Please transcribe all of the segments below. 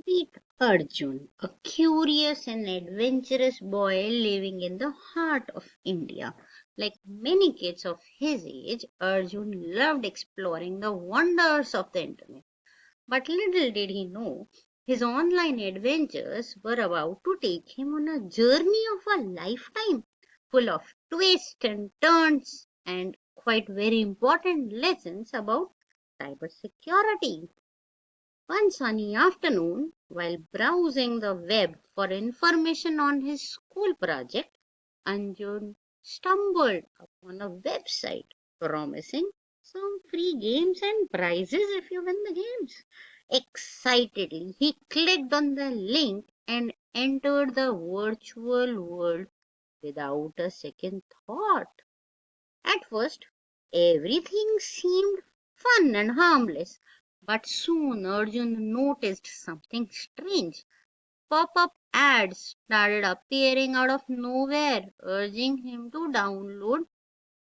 Meet Arjun, a curious and adventurous boy living in the heart of India. Like many kids of his age, Arjun loved exploring the wonders of the internet. But little did he know, his online adventures were about to take him on a journey of a lifetime, full of twists and turns and quite very important lessons about cybersecurity. One sunny afternoon, while browsing the web for information on his school project, Arjun stumbled upon a website promising some free games and prizes if you win the games. Excitedly, he clicked on the link and entered the virtual world without a second thought. At first, everything seemed fun and harmless, but soon Arjun noticed something strange. Pop-up ads started appearing out of nowhere, urging him to download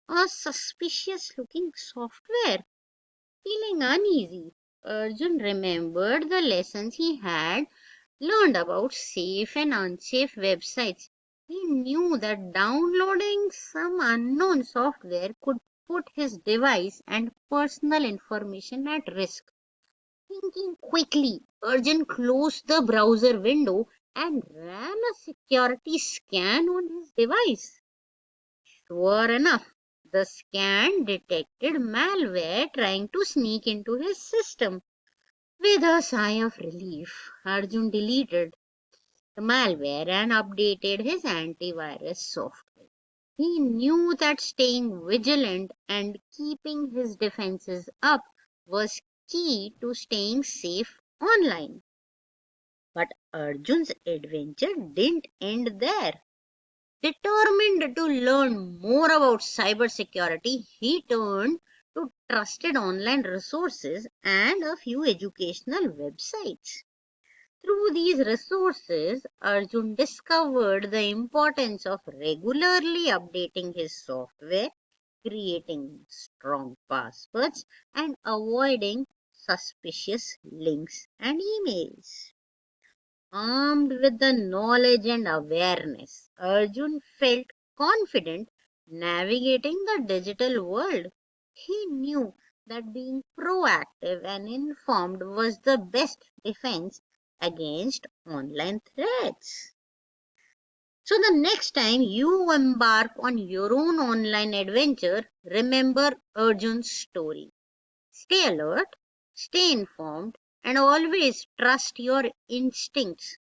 a suspicious-looking software. Feeling uneasy, Arjun remembered the lessons he had learned about safe and unsafe websites. He knew that downloading some unknown software could put his device and personal information at risk. Thinking quickly, Arjun closed the browser window and ran a security scan on his device. Sure enough, the scan detected malware trying to sneak into his system. With a sigh of relief, Arjun deleted the malware and updated his antivirus software. He knew that staying vigilant and keeping his defenses up was key to staying safe online. But Arjun's adventure didn't end there. Determined to learn more about cybersecurity, he turned to trusted online resources and a few educational websites. Through these resources, Arjun discovered the importance of regularly updating his software, creating strong passwords, and avoiding suspicious links and emails. Armed with the knowledge and awareness, Arjun felt confident navigating the digital world. He knew that being proactive and informed was the best defense against online threats. So, the next time you embark on your own online adventure, remember Arjun's story. Stay alert, stay informed, and always trust your instincts.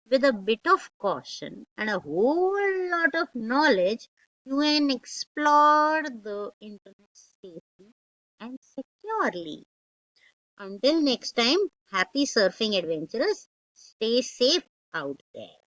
With a bit of caution and a whole lot of knowledge, you can explore the internet safely and securely. Until next time, happy surfing adventurers. Stay safe out there.